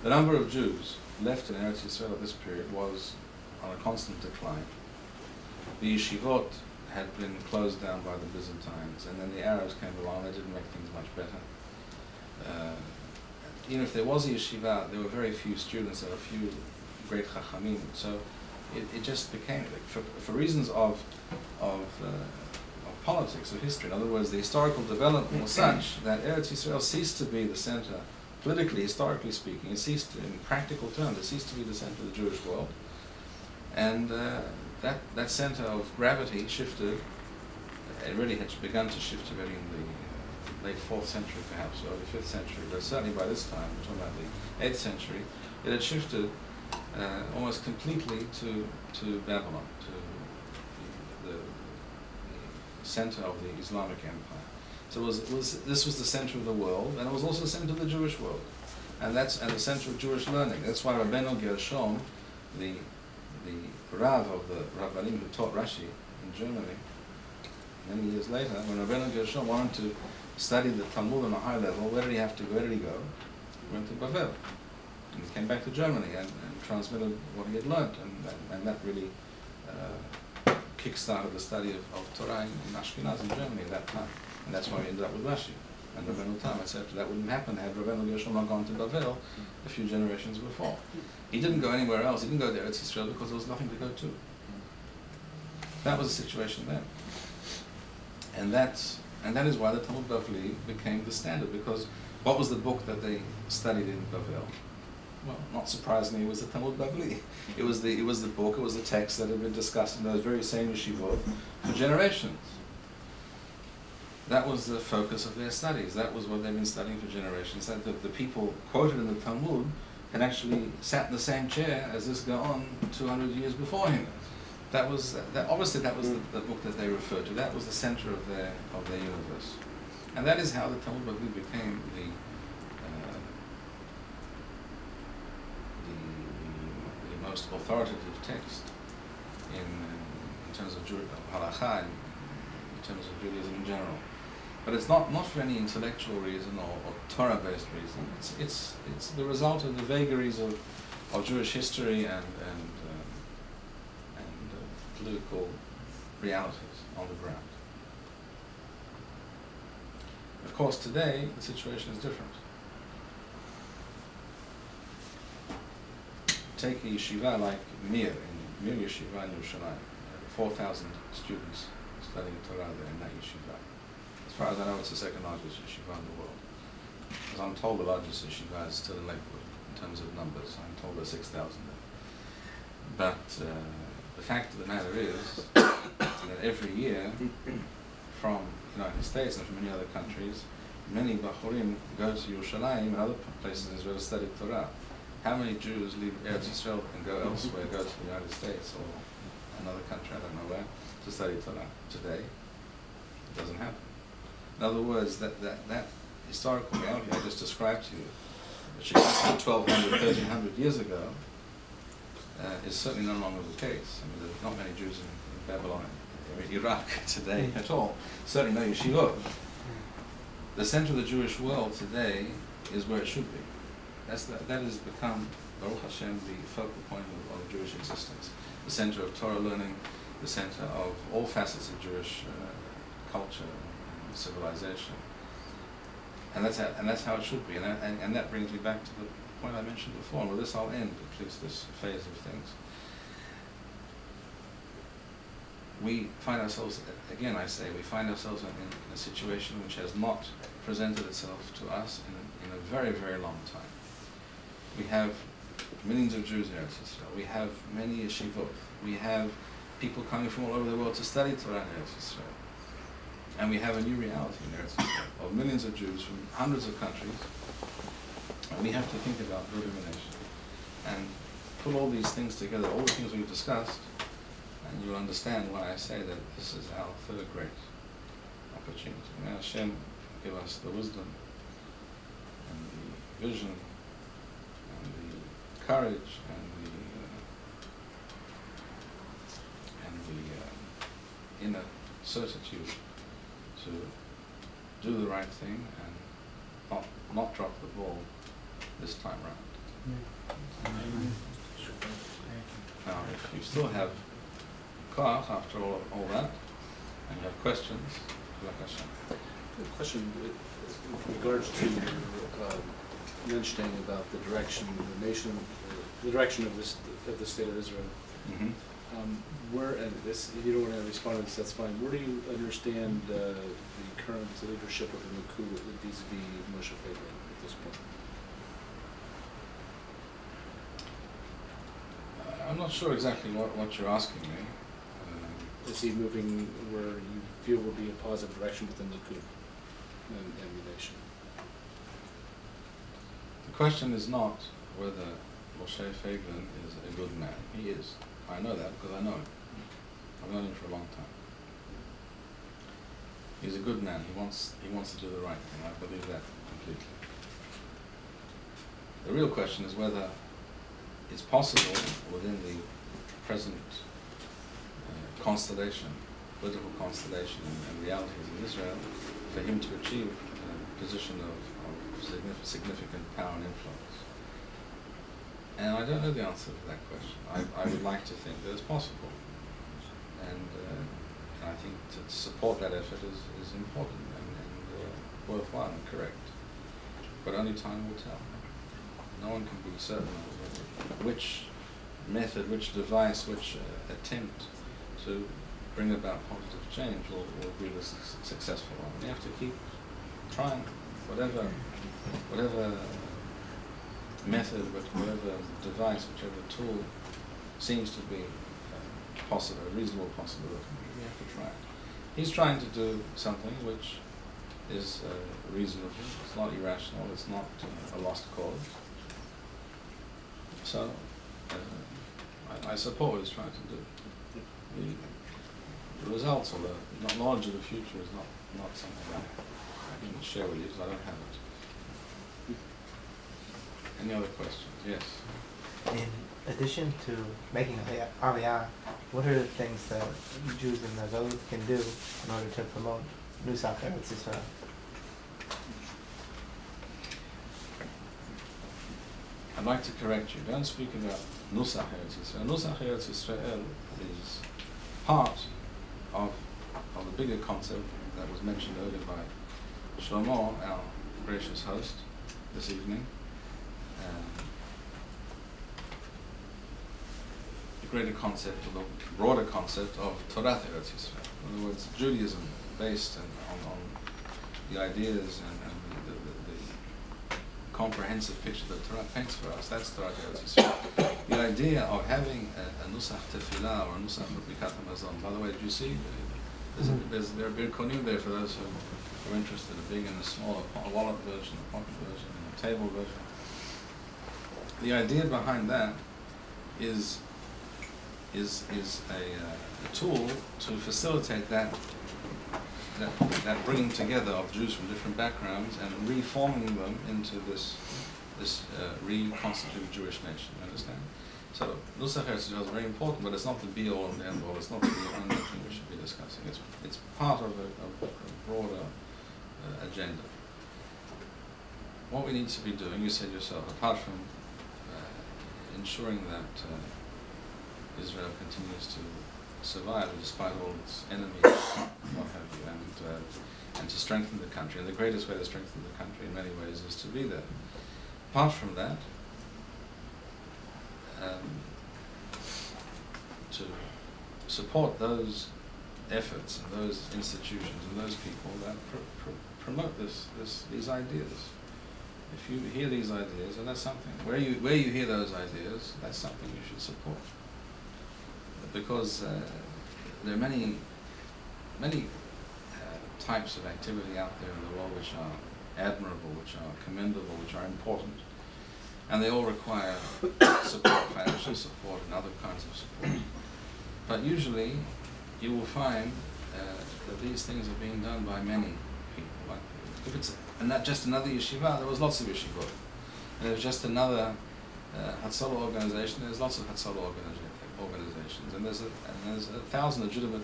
The number of Jews left in Eretz Yisrael at this period was on a constant decline. The yeshivot had been closed down by the Byzantines, and then the Arabs came along. They didn't make things much better. Even if there was a yeshiva, there were very few students. There were a few great chachamim. So it just became, for reasons of politics, of history. In other words, the historical development was such that Eretz Yisrael ceased to be the center, politically, historically speaking. It ceased, in practical terms, it ceased to be the center of the Jewish world. And that center of gravity shifted. It really had begun to shift already in the late 4th century, perhaps, or the 5th century, but certainly by this time, we're talking about the 8th century, it had shifted almost completely to Babylon, to the center of the Islamic Empire. So this was the center of the world, and it was also the center of the Jewish world, and the center of Jewish learning. That's why Rabbeinu Gershom, the Rav of the Rabbanim who taught Rashi in Germany, many years later, when Rabbeinu Gershom wanted to study the Talmud on a high level, where did he have to go? Where did he go? He went to Bavel. And he came back to Germany and transmitted what he had learned, and that really kick-started the study of Torah in Ashkenaz in Germany at that time. And that's why we ended up with Rashi and Rabbeinu Tam, etc. That wouldn't happen had Rabbeinu Gershom not gone to Bavel a few generations before. He didn't go anywhere else. He didn't go to Eretz Yisrael because there was nothing to go to. That was the situation then. And that is why the Talmud Bavli became the standard, because what was the book that they studied in Bavel? Well, not surprisingly, it was the Talmud Bavli. It was the book, it was the text that had been discussed in those very same yeshivot for generations. That was the focus of their studies. That was what they've been studying for generations. That the people quoted in the Talmud had actually sat in the same chair as this Gaon 200 years before him. Obviously that was the book that they referred to. That was the center of their universe. And that is how the Talmud Bavli became the most authoritative text in terms of halakha, in terms of Judaism in general. But it's not for any intellectual reason or Torah-based reason. It's the result of the vagaries of Jewish history and political realities on the ground. Of course, today the situation is different. Take a yeshiva like Mir Yeshiva in Yerushalayim, 4,000 students studying Torah there in that yeshiva. As far as I know, it's the second largest yeshiva in the world. As I'm told, the largest yeshiva is still in Lakewood in terms of numbers. I'm told there's 6,000 there. But the fact of the matter is that every year from the United States and from many other countries, many Bachurim go to Yerushalayim and other places in Israel to study Torah. How many Jews leave Eretz Yisrael and go elsewhere, go to the United States or another country, I don't know where, to study Torah? Today, it doesn't happen. In other words, that historical reality I just described to you, which existed 1,200, 1,300 years ago, is certainly no longer the case. I mean, there's not many Jews in Babylon or in Iraq today at all. Certainly no yeshivot. The center of the Jewish world today is where it should be. That has become, Baruch Hashem, the focal point of Jewish existence. The center of Torah learning, the center of all facets of Jewish culture and civilization. And that's how it should be. And that brings me back to the point I mentioned before, and with this I'll end at least this phase of things. We find ourselves, again I say, we find ourselves in a situation which has not presented itself to us in a very, very long time. We have millions of Jews in Eretz Yisrael. We have many yeshivot. We have people coming from all over the world to study Torah in Eretz Yisrael. And we have a new reality in Eretz Yisrael of millions of Jews from hundreds of countries. And we have to think about illumination and put all these things together, all the things we've discussed, and you'll understand why I say that this is our third great opportunity. May Hashem give us the wisdom and the vision and the courage and the inner certitude to do the right thing and not drop the ball this time round. Now, if you still have class after all that, and you have questions, like I said. A question with regards to your understanding about the direction of the nation, the direction of the state of Israel. Mm-hmm. Where, and this, if you don't want to respond to this, that's fine. Where do you understand the current leadership of the Likud vis-a-vis Moshe Feiglin at this point? I'm not sure exactly what you're asking me. Is he moving where you feel will be a positive direction within the Likud and the nation? The question is not whether Moshe Feiglin is a good man. He is. I know that because I know him. I've known him for a long time. He's a good man. He wants to do the right thing. I believe that completely. The real question is whether it's possible within the present constellation, political constellation and realities in Israel, for him to achieve a position of significant power and influence. And I don't know the answer to that question. I would like to think that it's possible. And I think to support that effort is important and worthwhile and correct. But only time will tell. No one can be certain of which method, which device, which attempt to bring about positive change will be the successful one. You have to keep trying whatever method, whatever device, whichever tool seems to be possible, a reasonable possibility. We have to try it. He's trying to do something which is reasonable. It's not irrational. It's not a lost cause. So I support what he's trying to do. The results or the knowledge of the future is not something I can share with you because I don't have it. Any other questions? Yes. In addition to making Aliyah, what are the things that Jews in the Galut can do in order to promote Nusach Eretz Yisrael? I'd like to correct you. Don't speak about Nusach Eretz Yisrael. Nusach Eretz Yisrael is part of the bigger concept that was mentioned earlier by Shlomo, our gracious host, this evening. The greater concept, or the broader concept of Torah Eretz Yisrael. In other words, Judaism based on the ideas and the comprehensive picture that Torah paints for us. That's Torah Eretz Yisrael. The idea of having a Nusach Tefillah or a Nusach Birkat HaMazon. By the way, did you see? There are Birkonim there for those who are interested in being in a smaller wallet version, a pocket version, a table version. The idea behind that is a tool to facilitate that bringing together of Jews from different backgrounds and reforming them into this reconstituted Jewish nation. You understand? So Nusach Eretz Yisrael is very important, but it's not the be-all and the end-all. It's not the only thing we should be discussing. It's part of a broader agenda. What we need to be doing, you said yourself, apart from ensuring that Israel continues to survive despite all its enemies, what have you, and to strengthen the country. And the greatest way to strengthen the country in many ways is to be there. Apart from that, to support those efforts and those institutions and those people that promote these ideas. If you hear these ideas, and that's something, where you hear those ideas, that's something you should support. Because there are many types of activity out there in the world which are admirable, which are commendable, which are important, and they all require support, financial support and other kinds of support. But usually you will find that these things are being done by many people. Like if it's not just another yeshiva, there was lots of yeshivot. There's just another Hatzalah organization, there's lots of Hatzalah organizations, and there's 1,000 legitimate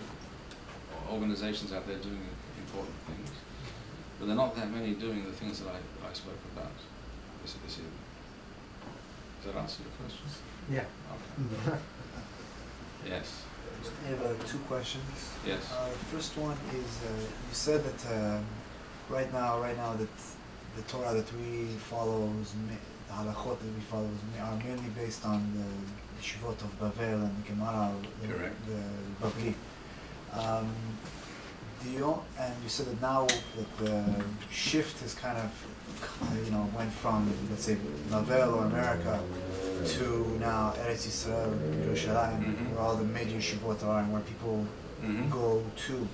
organizations out there doing important things, but there are not that many doing the things that I spoke about this evening. Does that answer your question? Yeah. Okay. Yes. I have two questions. Yes. The first one is you said that right now that the Torah that we follow, the halachot that we follow, are mainly based on the Yeshivot of Bavel and the Gemara, the Bavli. And you said that now that the shift has kind of, went from, let's say, Bavel or America to now Eretz Yisrael, Yerushalayim, where all the major yeshivot are and where people go to.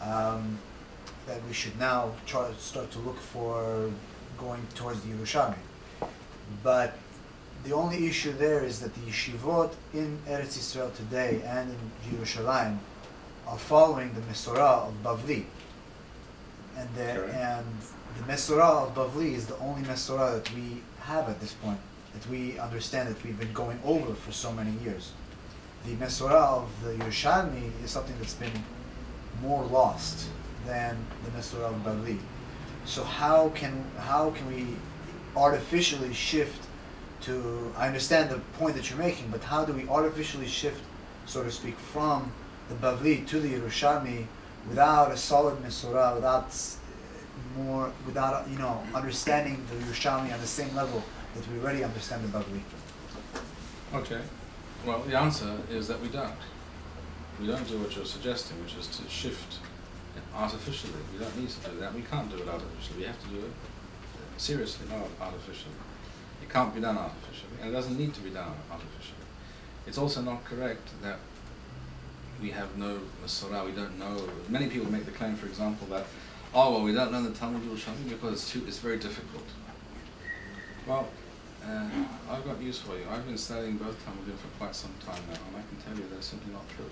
That we should now start to look for going towards the Yerushalmi. But the only issue there is that the yeshivot in Eretz Yisrael today and in Yerushalayim are following the Mesorah of Bavli. And the Mesorah of Bavli is the only Mesorah that we have at this point, that we understand, that we've been going over for so many years. The Mesorah of the Yerushalmi is something that's been more lost than the Mesorah of Bavli. So how can we artificially shift to, I understand the point that you're making, but how do we artificially shift, so to speak, from the Bavli to the Yerushalmi without a solid Mesorah, without understanding the Yerushalmi on the same level that we already understand the Bavli? Okay. Well, the answer is that we don't. We don't do what you're suggesting, which is to shift artificially. We don't need to do that. We can't do it artificially. We have to do it seriously, not artificially. It can't be done artificially, and it doesn't need to be done artificially. It's also not correct that we have no Mesorah, we don't know. Many people make the claim, for example, that, we don't know the Talmud Yerushalmi because it's very difficult. Well, I've got news for you. I've been studying both Talmudim for quite some time now, and I can tell you that's simply not true.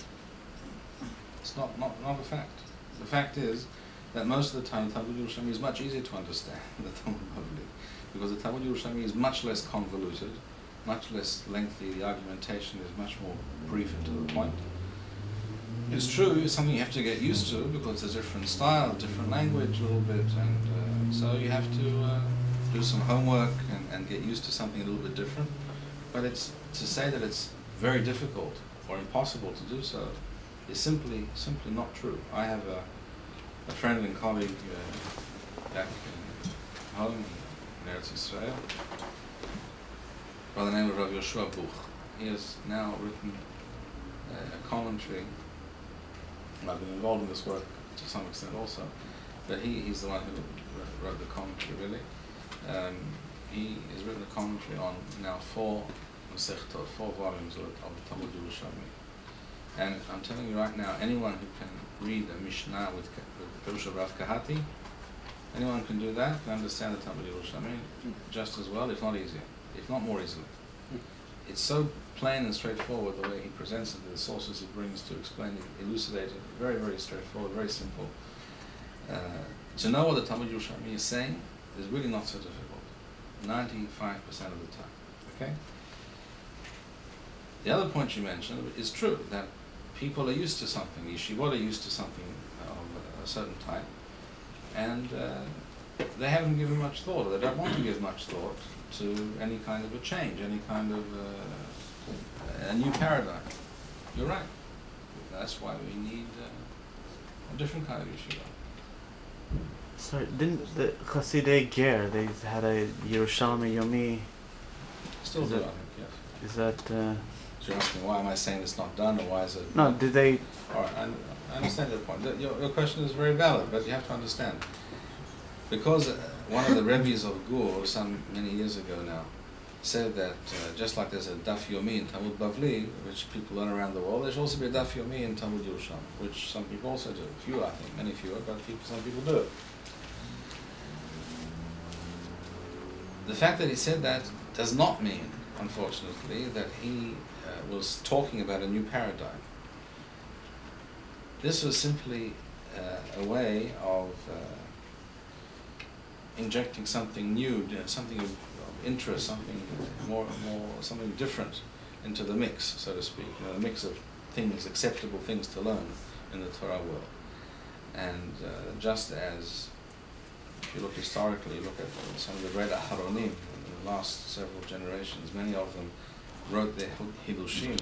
It's not a fact. The fact is that most of the time Talmud Yerushalmi is much easier to understand than the Talmud Bavli, because the Talmud Yerushalmi is much less convoluted, much less lengthy. The argumentation is much more brief and to the point. It's true, it's something you have to get used to because it's a different style, different language a little bit, and so you have to do some homework and get used to something a little bit different. But it's to say that it's very difficult or impossible to do so is simply not true. I have a friend and colleague back home in Eretz Yisrael by the name of Rabbi Yoshua Buch. He has now written a commentary. I've been involved in this work to some extent also, but he's the one who wrote the commentary, really. He has written a commentary on now 4 Masechtot, 4 volumes of the Talmud Yerushalmi. And I'm telling you right now, anyone who can read a Mishnah with Pirush of Rav Kahati, anyone can do that, can understand the Talmud Yerushalmi just as well, if not easier, if not more easily. It's so plain and straightforward the way he presents it, the sources he brings to explain it, elucidate it, very, very straightforward, very simple. To know what the Talmud Yerushalmi is saying is really not so difficult, 95% of the time, okay? The other point you mentioned is true, that people are used to something, yeshivot are used to something of a certain type, and they haven't given much thought, or they don't want to give much thought to any kind of a change, any kind of a new paradigm. You're right. That's why we need a different kind of yeshiva. Sorry, didn't the Chasidei Ger, they had a Yerushalmi Yomi? Still do, I think, yes. Is that... So you're asking why am I saying it's not done, or why is it... No, did they... All right, I understand your point. Your question is very valid, but you have to understand. Because one of the Rebbes of Gur, many years ago now, said that just like there's a Daf Yomi in Talmud Bavli, which people learn around the world, there should also be a Daf Yomi in Talmud Yerushalmi, which some people also do. Few, I think, many fewer, but some people do it. The fact that he said that does not mean, unfortunately, that he was talking about a new paradigm. This was simply a way of injecting something new, something of interest, something different into the mix, so to speak, a mix of things, acceptable things to learn in the Torah world. And just as, if you look historically, look at some of the great Aharonim, last several generations, many of them wrote their Hidushim